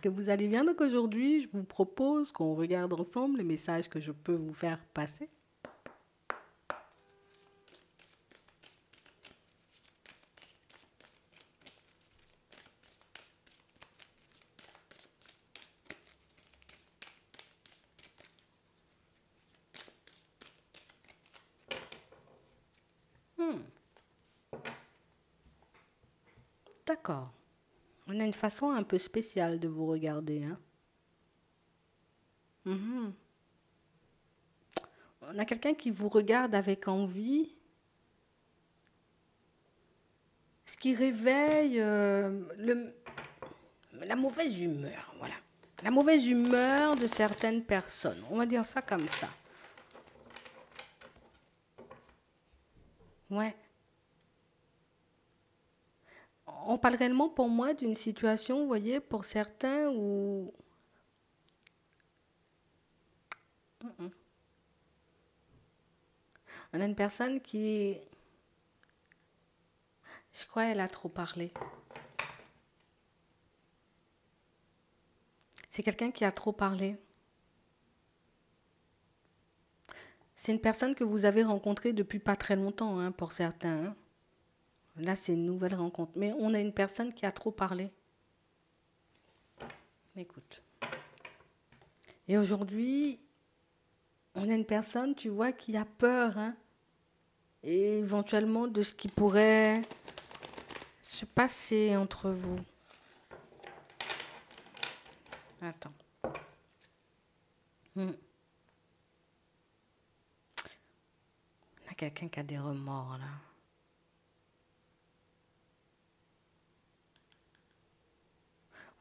que vous allez bien. Donc aujourd'hui, je vous propose qu'on regarde ensemble les messages que je peux vous faire passer. D'accord. On a une façon un peu spéciale de vous regarder, hein. Mhm. On a quelqu'un qui vous regarde avec envie, ce qui réveille la mauvaise humeur, voilà. La mauvaise humeur de certaines personnes. On va dire ça comme ça. Ouais. On parle réellement pour moi d'une situation, vous voyez, pour certains où on a une personne qui, je crois, elle a trop parlé. C'est quelqu'un qui a trop parlé. C'est une personne que vous avez rencontrée depuis pas très longtemps, hein, pour certains, hein. Là, c'est une nouvelle rencontre. Mais on a une personne qui a trop parlé. Écoute. Et aujourd'hui, on a une personne, tu vois, qui a peur, hein, et éventuellement de ce qui pourrait se passer entre vous. Attends. On a quelqu'un qui a des remords, là.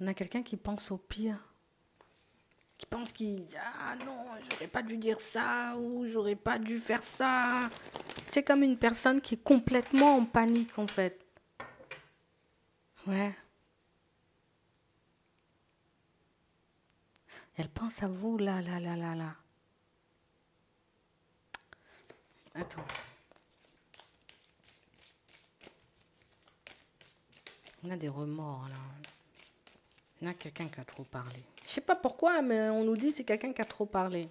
On a quelqu'un qui pense au pire. Qui pense qu'il... Ah non, j'aurais pas dû dire ça, ou j'aurais pas dû faire ça. C'est comme une personne qui est complètement en panique, en fait. Ouais. Elle pense à vous, là, là, là, là, là. Attends. On a des remords, là. On a quelqu'un qui a trop parlé. Je sais pas pourquoi, mais on nous dit que c'est quelqu'un qui a trop parlé.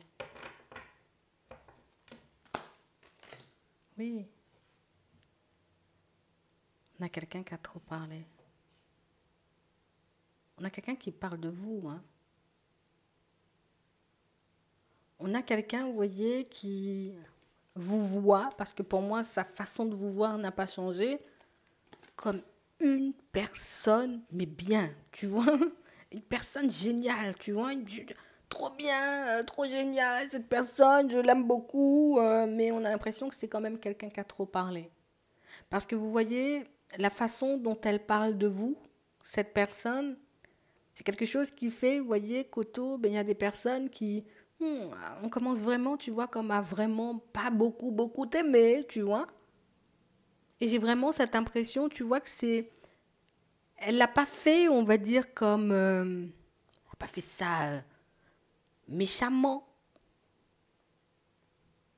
Oui. On a quelqu'un qui a trop parlé. On a quelqu'un qui parle de vous, hein. On a quelqu'un, vous voyez, qui vous voit, parce que pour moi, sa façon de vous voir n'a pas changé, comme une personne, mais bien, tu vois, une personne géniale, tu vois, trop bien, trop génial, cette personne, je l'aime beaucoup, mais on a l'impression que c'est quand même quelqu'un qui a trop parlé. Parce que vous voyez, la façon dont elle parle de vous, cette personne, c'est quelque chose qui fait, vous voyez, qu'auto, ben, il y a des personnes qui, on commence vraiment, tu vois, comme à vraiment pas beaucoup, beaucoup t'aimer, tu vois. Et j'ai vraiment cette impression, tu vois, que c'est... Elle l'a pas fait, on va dire, comme... elle n'a pas fait ça méchamment.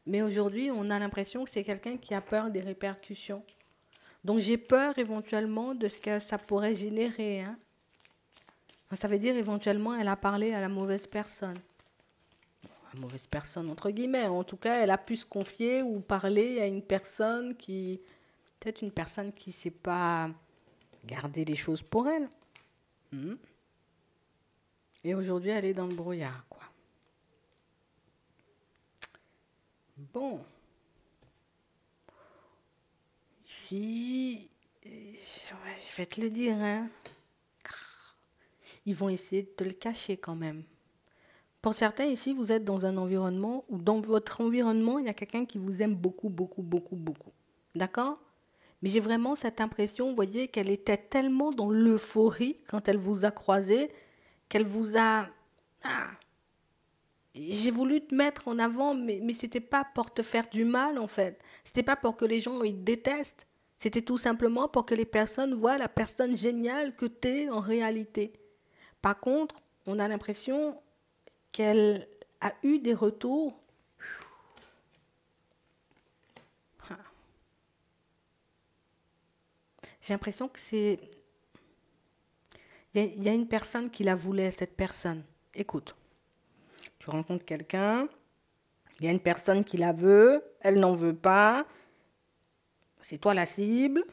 Mais aujourd'hui, on a l'impression que c'est quelqu'un qui a peur des répercussions. Donc j'ai peur éventuellement de ce que ça pourrait générer, hein. Ça veut dire éventuellement elle a parlé à la mauvaise personne. La mauvaise personne entre guillemets. En tout cas, elle a pu se confier ou parler à une personne qui... Peut-être une personne qui ne sait pas garder les choses pour elle. Et aujourd'hui, elle est dans le brouillard, quoi. Bon. Ici, je vais te le dire, hein. Ils vont essayer de te le cacher quand même. Pour certains, ici, vous êtes dans un environnement où dans votre environnement, il y a quelqu'un qui vous aime beaucoup, beaucoup, beaucoup, beaucoup. D'accord? Mais j'ai vraiment cette impression, vous voyez, qu'elle était tellement dans l'euphorie quand elle vous a croisé, qu'elle vous a... Ah, j'ai voulu te mettre en avant, mais ce n'était pas pour te faire du mal, en fait. Ce n'était pas pour que les gens ils te détestent. C'était tout simplement pour que les personnes voient la personne géniale que tu es en réalité. Par contre, on a l'impression qu'elle a eu des retours. J'ai l'impression que c'est... Il y a une personne qui la voulait, cette personne. Écoute, tu rencontres quelqu'un, il y a une personne qui la veut, elle n'en veut pas, c'est toi la cible,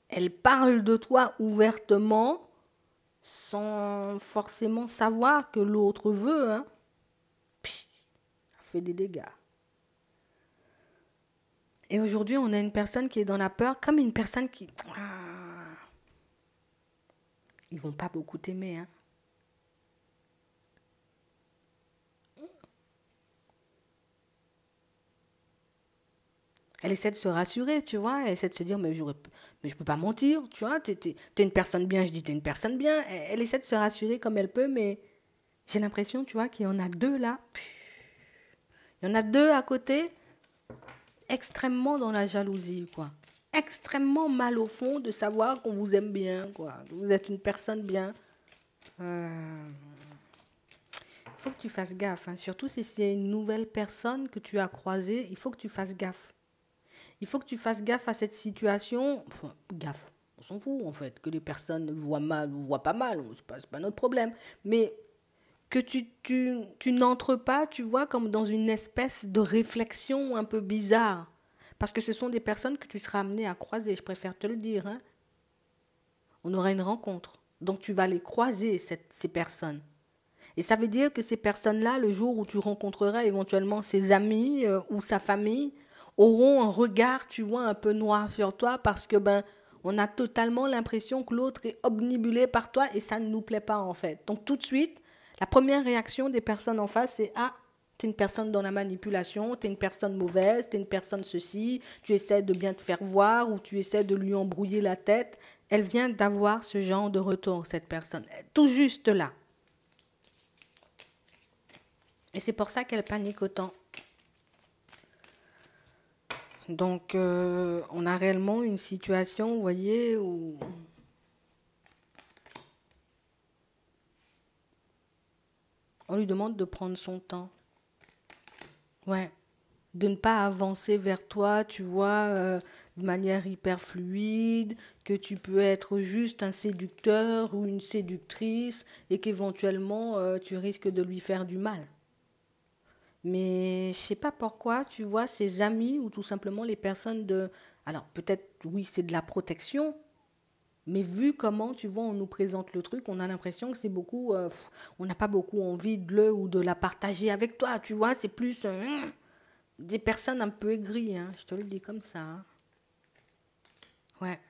elle parle de toi ouvertement, sans forcément savoir que l'autre veut, hein. Puis, ça fait des dégâts. Et aujourd'hui, on a une personne qui est dans la peur, comme une personne qui... Ah, ils vont pas beaucoup t'aimer, hein. Elle essaie de se rassurer, tu vois. Elle essaie de se dire, mais je peux pas mentir, tu vois. T'es une personne bien, je dis, t'es une personne bien. Elle essaie de se rassurer comme elle peut, mais j'ai l'impression, tu vois, qu'il y en a deux là. Il y en a deux à côté, extrêmement dans la jalousie, quoi. Extrêmement mal au fond de savoir qu'on vous aime bien, quoi. Que vous êtes une personne bien. Il faut que tu fasses gaffe, hein. Surtout si c'est une nouvelle personne que tu as croisée, il faut que tu fasses gaffe. Il faut que tu fasses gaffe à cette situation. Enfin, gaffe, on s'en fout en fait. Que les personnes voient mal ou voient pas mal, c'est pas notre problème. Mais que tu n'entres pas, tu vois, comme dans une espèce de réflexion un peu bizarre. Parce que ce sont des personnes que tu seras amené à croiser, je préfère te le dire, hein. On aura une rencontre. Donc tu vas les croiser, ces personnes. Et ça veut dire que ces personnes-là, le jour où tu rencontreras éventuellement ses amis ou sa famille, auront un regard, tu vois, un peu noir sur toi parce que on a totalement l'impression que l'autre est obnubilé par toi et ça ne nous plaît pas en fait. Donc tout de suite, la première réaction des personnes en face, c'est ah, t'es une personne dans la manipulation, t'es une personne mauvaise, t'es une personne ceci, tu essaies de bien te faire voir ou tu essaies de lui embrouiller la tête. Elle vient d'avoir ce genre de retour, cette personne, tout juste là. Et c'est pour ça qu'elle panique autant. Donc, on a réellement une situation, vous voyez, où on lui demande de prendre son temps. Ouais. De ne pas avancer vers toi, tu vois, de manière hyper fluide, que tu peux être juste un séducteur ou une séductrice et qu'éventuellement, tu risques de lui faire du mal. Mais je sais pas pourquoi, tu vois, ses amis ou tout simplement les personnes de... Alors peut-être, oui, c'est de la protection, mais vu comment, tu vois, on nous présente le truc, on a l'impression que c'est beaucoup... on n'a pas beaucoup envie de le ou de la partager avec toi, tu vois, c'est plus des personnes un peu aigries, hein, je te le dis comme ça, hein. Ouais.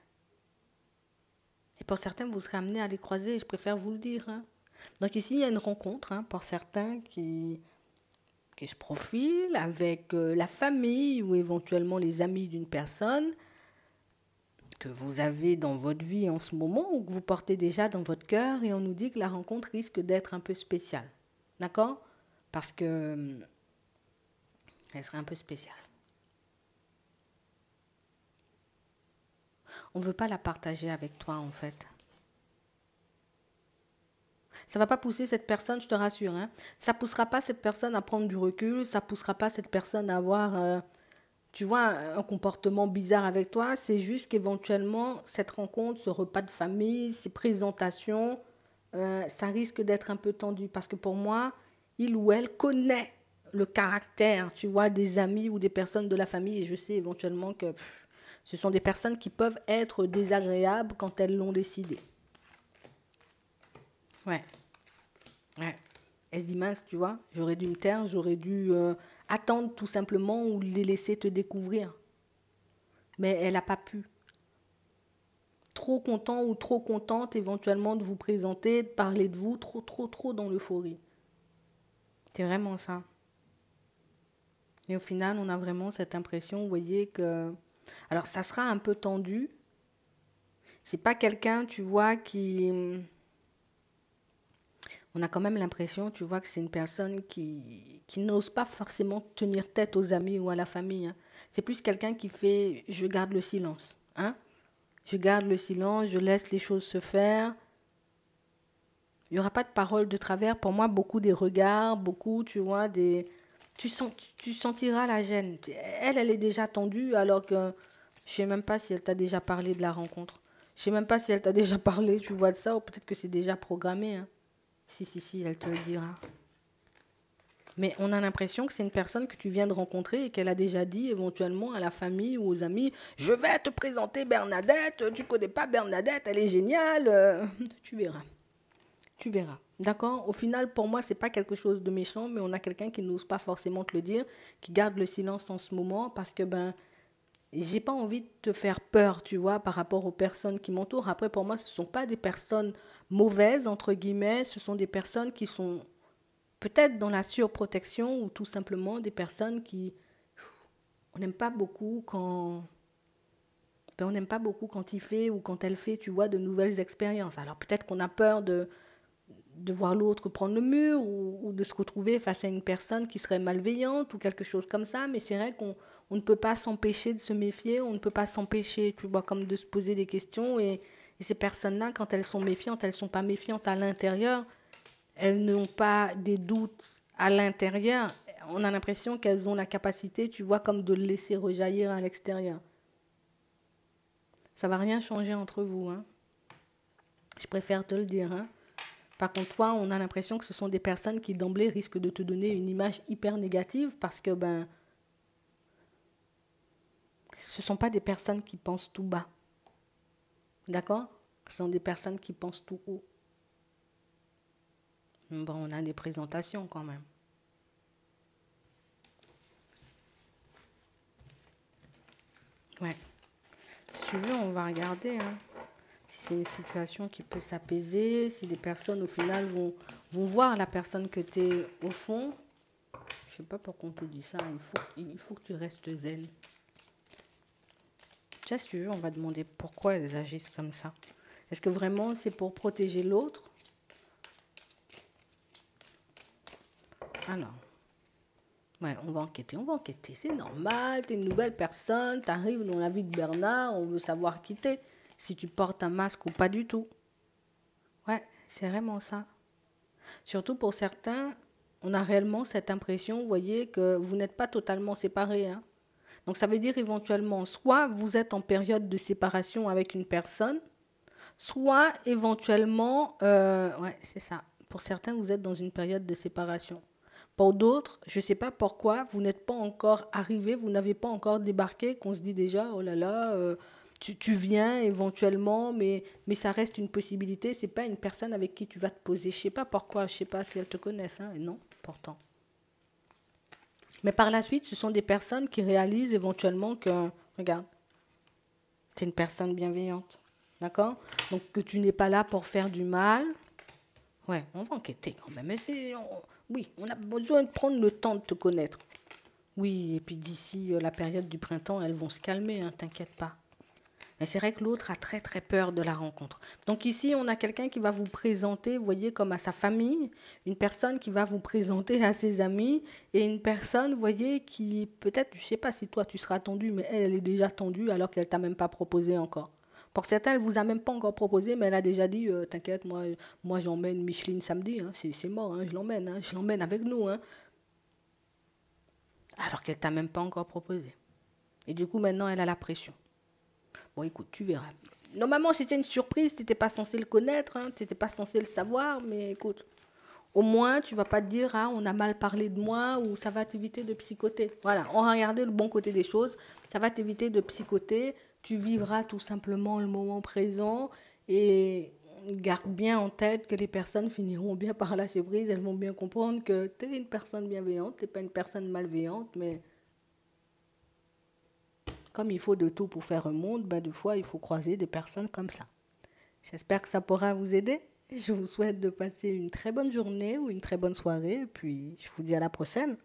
Et pour certains, vous serez amenés à les croiser, je préfère vous le dire, hein. Donc ici, il y a une rencontre, hein, pour certains qui se profile avec la famille ou éventuellement les amis d'une personne que vous avez dans votre vie en ce moment ou que vous portez déjà dans votre cœur et on nous dit que la rencontre risque d'être un peu spéciale. D'accord? Parce que elle serait un peu spéciale. On ne veut pas la partager avec toi en fait. Ça ne va pas pousser cette personne, je te rassure, hein. Ça ne poussera pas cette personne à prendre du recul, ça ne poussera pas cette personne à avoir tu vois, un comportement bizarre avec toi, c'est juste qu'éventuellement, cette rencontre, ce repas de famille, ces présentations, ça risque d'être un peu tendu. Parce que pour moi, il ou elle connaît le caractère, tu vois, des amis ou des personnes de la famille. Et je sais éventuellement que ce sont des personnes qui peuvent être désagréables quand elles l'ont décidé. Ouais. Ouais. Elle se dit, mince, tu vois, j'aurais dû me taire, j'aurais dû attendre tout simplement ou les laisser te découvrir. Mais elle n'a pas pu. Trop content ou trop contente éventuellement de vous présenter, de parler de vous, trop dans l'euphorie. C'est vraiment ça. Et au final, on a vraiment cette impression, vous voyez, que... Alors, ça sera un peu tendu. C'est pas quelqu'un, tu vois, qui... On a quand même l'impression, tu vois, que c'est une personne qui n'ose pas forcément tenir tête aux amis ou à la famille, hein. C'est plus quelqu'un qui fait « je garde le silence ». Hein? Je garde le silence, je laisse les choses se faire. Il n'y aura pas de paroles de travers. Pour moi, beaucoup des regards, beaucoup, tu vois, des... Tu sentiras la gêne. Elle est déjà tendue alors que je ne sais même pas si elle t'a déjà parlé de la rencontre. Je sais même pas si elle t'a déjà parlé, tu vois, de ça, ou peut-être que c'est déjà programmé. Hein. Si, elle te le dira. Mais on a l'impression que c'est une personne que tu viens de rencontrer et qu'elle a déjà dit éventuellement à la famille ou aux amis, je vais te présenter Bernadette, tu connais pas Bernadette, elle est géniale. Tu verras. Tu verras. D'accord? Au final, pour moi, c'est pas quelque chose de méchant, mais on a quelqu'un qui n'ose pas forcément te le dire, qui garde le silence en ce moment parce que ben j'ai pas envie de te faire peur, tu vois, par rapport aux personnes qui m'entourent. Après, pour moi, ce ne sont pas des personnes mauvaises, entre guillemets, ce sont des personnes qui sont peut-être dans la surprotection ou tout simplement des personnes qui... On n'aime pas beaucoup quand... Ben, on n'aime pas beaucoup quand il fait ou quand elle fait, tu vois, de nouvelles expériences. Alors peut-être qu'on a peur de voir l'autre prendre le mur ou de se retrouver face à une personne qui serait malveillante ou quelque chose comme ça, mais c'est vrai qu'on on ne peut pas s'empêcher de se méfier, on ne peut pas s'empêcher, tu vois, comme de se poser des questions et ces personnes-là, quand elles sont méfiantes, elles ne sont pas méfiantes à l'intérieur, elles n'ont pas des doutes à l'intérieur, on a l'impression qu'elles ont la capacité, tu vois, comme de le laisser rejaillir à l'extérieur. Ça ne va rien changer entre vous, hein. Je préfère te le dire, hein. Par contre, toi, on a l'impression que ce sont des personnes qui, d'emblée, risquent de te donner une image hyper négative parce que, ben, ce ne sont pas des personnes qui pensent tout bas. D'accord? Ce sont des personnes qui pensent tout haut. Bon, on a des présentations quand même. Ouais. Si tu veux, on va regarder, hein. Si c'est une situation qui peut s'apaiser, si les personnes, au final, vont voir la personne que tu es au fond. Je ne sais pas pourquoi on te dit ça. Il faut que tu restes zen. Déjà, si tu veux, on va demander pourquoi elles agissent comme ça. Est-ce que vraiment c'est pour protéger l'autre? Alors, ouais, on va enquêter, c'est normal, tu es une nouvelle personne, tu arrives dans la vie de Bernard, on veut savoir qui t'es, si tu portes un masque ou pas du tout. Ouais, c'est vraiment ça. Surtout pour certains, on a réellement cette impression, vous voyez, que vous n'êtes pas totalement séparés, hein. Donc ça veut dire éventuellement, soit vous êtes en période de séparation avec une personne, soit éventuellement, ouais, c'est ça. Pour certains, vous êtes dans une période de séparation. Pour d'autres, je ne sais pas pourquoi, vous n'êtes pas encore arrivé, vous n'avez pas encore débarqué, qu'on se dit déjà, oh là là, tu viens éventuellement, mais ça reste une possibilité. C'est pas une personne avec qui tu vas te poser. Je ne sais pas pourquoi, je ne sais pas si elles te connaissent, hein, et non, pourtant. Mais par la suite, ce sont des personnes qui réalisent éventuellement que, regarde, tu es une personne bienveillante. D'accord? Donc que tu n'es pas là pour faire du mal. Ouais, on va enquêter quand même. Mais oui, on a besoin de prendre le temps de te connaître. Oui, et puis d'ici la période du printemps, elles vont se calmer, hein, t'inquiète pas. Mais c'est vrai que l'autre a très très peur de la rencontre. Donc ici, on a quelqu'un qui va vous présenter, vous voyez, comme à sa famille, une personne qui va vous présenter à ses amis, et une personne, vous voyez, qui peut-être, je ne sais pas si toi tu seras tendue, mais elle est déjà tendue alors qu'elle ne t'a même pas proposé encore. Pour certains, elle ne vous a même pas encore proposé, mais elle a déjà dit, t'inquiète, moi j'emmène Micheline samedi, hein, c'est mort, hein, je l'emmène avec nous. Hein. Alors qu'elle ne t'a même pas encore proposé. Et du coup, maintenant, elle a la pression. Bon, écoute, tu verras. Normalement, c'était une surprise, tu n'étais pas censé le connaître, hein, tu n'étais pas censé le savoir, mais écoute, au moins, tu ne vas pas te dire, ah, on a mal parlé de moi, ou ça va t'éviter de psychoter. Voilà, on va regarder le bon côté des choses, ça va t'éviter de psychoter, tu vivras tout simplement le moment présent, et garde bien en tête que les personnes finiront bien par lâcher prise, elles vont bien comprendre que tu es une personne bienveillante, tu n'es pas une personne malveillante, mais... Comme il faut de tout pour faire un monde, ben des fois, il faut croiser des personnes comme ça. J'espère que ça pourra vous aider. Je vous souhaite de passer une très bonne journée ou une très bonne soirée. Et puis, je vous dis à la prochaine.